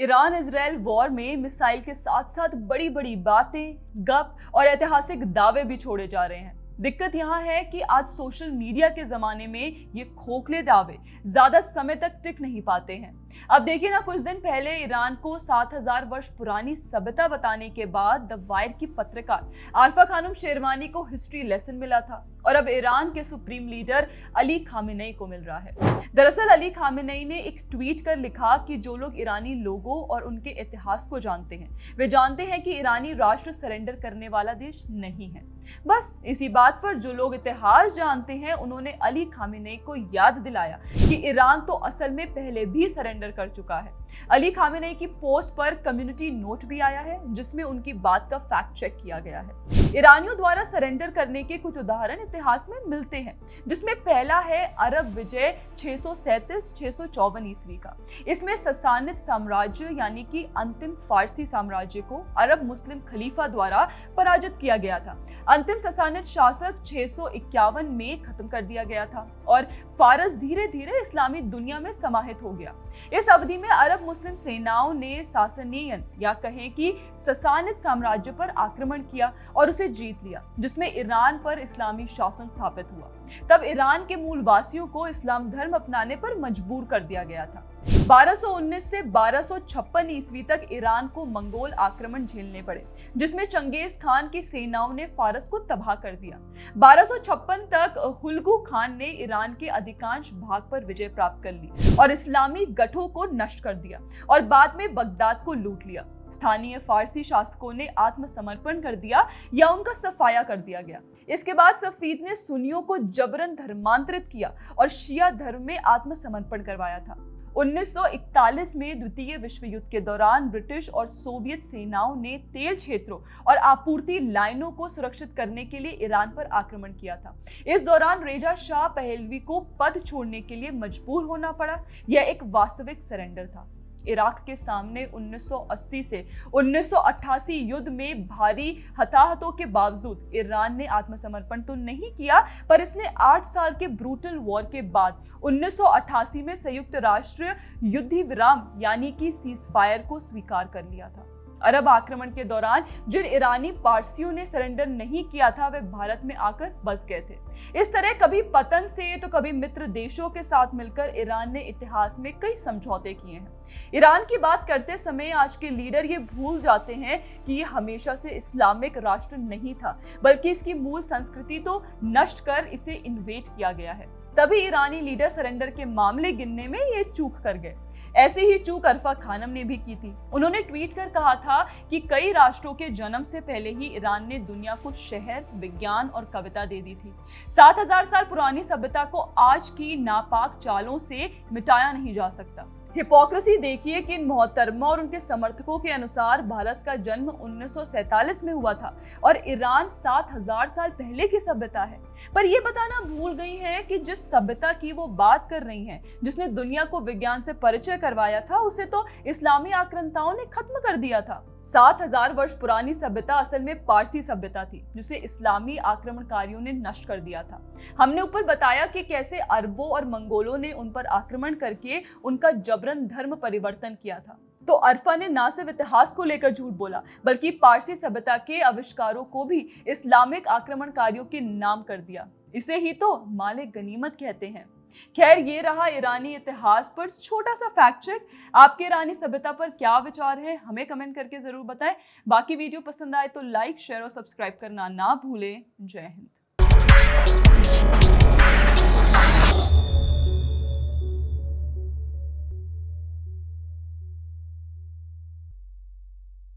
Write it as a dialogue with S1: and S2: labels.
S1: Iran Israel war में missile के साथ साथ बड़ी बड़ी बातें, गप और ऐतिहासिक दावे भी छोड़े जा रहे हैं। दिक्कत यहाँ है कि आज सोशल मीडिया के जमाने में ये खोखले दावे ज्यादा समय तक टिक नहीं पाते हैं। अब देखिए ना, कुछ दिन पहले ईरान को 7000 वर्ष पुरानी सभ्यता बताने के बाद द वायर की पत्रकार आरफा खानम शेरवानी को हिस्ट्री लेसन मिला था और अब ईरान के सुप्रीम लीडर अली खामेनेई को मिल रहा है। दरअसल अली खामेनेई ने एक ट्वीट कर लिखा कि जो लोग ईरानी लोगों और उनके इतिहास को जानते हैं वे जानते हैं कि ईरानी राष्ट्र सरेंडर करने वाला देश नहीं है। बस इसी बात पर जो लोग इतिहास जानते हैं उन्होंने अली खामेनेई को याद दिलाया कि ईरान तो असल में पहले भी सरेंडर कर चुका है। अली खामेनेई की पोस्ट पर कम्युनिटी नोट भी आया है जिसमें उनकी बात का फैक्ट चेक किया गया है। ईरानियों द्वारा सरेंडर करने के कुछ उदाहरण इतिहास में मिलते हैं, जिसमें पहला है अरब विजय 637-654 ईस्वी का। इसमें ससानिद साम्राज्य यानी कि अंतिम फारसी साम्राज्य को अरब मुस्लिम खलीफा द्वारा पराजित किया गया था। अंतिम ससानिद शासक 651 में खत्म कर दिया गया था और फारस धीरे धीरे इस्लामी दुनिया में समाहित हो गया। इस अवधि में अरब मुस्लिम सेनाओं ने सासनियन या कहें कि ससानिद साम्राज्य पर आक्रमण किया और उसे जीत लिया, जिसमें ईरान पर इस्लामी शासन स्थापित हुआ। तब ईरान के मूल वासियों को इस्लाम धर्म अपनाने पर मजबूर कर दिया गया था। 1219 से 1256 ईस्वी तक ईरान को मंगोल आक्रमण झेलने पड़े, जिसमें चंगेज खान की सेनाओं ने फारस को तबाह कर दिया। 1256 तक हुलगू खान ने ईरान के अधिकांश भाग पर विजय प्राप्त कर ली और इस्लामी गठों को नष्ट कर दिया और बाद में बगदाद को लूट लिया। स्थानीय फारसी शासकों ने आत्मसमर्पण कर दिया या उनका सफाया कर दिया गया। इसके बाद सफीद ने सुन्नियों को जबरन धर्मांतरित किया और शिया धर्म में आत्मसमर्पण करवाया था। 1941 में द्वितीय विश्व युद्ध के दौरान ब्रिटिश और सोवियत सेनाओं ने तेल क्षेत्रों और आपूर्ति लाइनों को सुरक्षित करने के लिए ईरान पर आक्रमण किया था। इस दौरान रेजा शाह पहलवी को पद छोड़ने के लिए मजबूर होना पड़ा। यह एक वास्तविक सरेंडर था। इराक के सामने 1980 से 1988 युद्ध में भारी हताहतों के बावजूद ईरान ने आत्मसमर्पण तो नहीं किया, पर इसने 8 साल के ब्रूटल वॉर के बाद 1988 में संयुक्त राष्ट्र युद्ध विराम यानी कि सीज फायर को स्वीकार कर लिया था। अरब आक्रमण के दौरान जिन ईरानी पारसियों ने सरेंडर नहीं किया था वे भारत में आकर बस गए थे। इस तरह कभी पतन से तो कभी मित्र देशों के साथ मिलकर ईरान ने इतिहास में कई समझौते किए हैं। ईरान की बात करते समय आज के लीडर ये भूल जाते हैं कि ये हमेशा से इस्लामिक राष्ट्र नहीं था, बल्कि इसकी मूल संस्कृति तो नष्ट कर इसे इन्वेट किया गया है। तभी ईरानी लीडर सरेंडर के मामले गिनने में ये चूक कर गए। ऐसी ही चूक अरफा खानम ने भी की थी। उन्होंने ट्वीट कर कहा था कि कई राष्ट्रों के जन्म से पहले ही ईरान ने दुनिया को शहर, विज्ञान और कविता दे दी थी। 7000 साल पुरानी सभ्यता को आज की नापाक चालों से मिटाया नहीं जा सकता। हिपोक्रेसी देखिए कि इन मोहतरमा और उनके समर्थकों के अनुसार भारत का जन्म 1947 में हुआ था और ईरान 7000 साल पहले की सभ्यता है। पर यह बताना भूल गई है कि जिस सभ्यता की वो बात कर रही हैं, जिसने दुनिया को विज्ञान से परिचय करवाया था, उसे तो इस्लामी आक्रांताओं ने खत्म कर दिया था। 7000 वर्ष पुरानी सभ्यता असल में पारसी सभ्यता थी, जिसे इस्लामी आक्रमणकारियों ने नष्ट कर दिया था। हमने ऊपर बताया कि कैसे अरबों और मंगोलों ने उन पर आक्रमण करके उनका जबरन धर्म परिवर्तन किया था। तो अरफा ने न सिर्फ इतिहास को लेकर झूठ बोला, बल्कि पारसी सभ्यता के आविष्कारों को भी इस्लामिक आक्रमणकारियों के नाम कर दिया। इसे ही तो माले गनीमत कहते हैं। खैर, ये रहा ईरानी इतिहास पर छोटा सा फैक्ट चेक। आपके ईरानी सभ्यता पर क्या विचार है हमें कमेंट करके जरूर बताएं। बाकी वीडियो पसंद आए तो लाइक, शेयर और सब्सक्राइब करना ना भूलें। जय हिंद।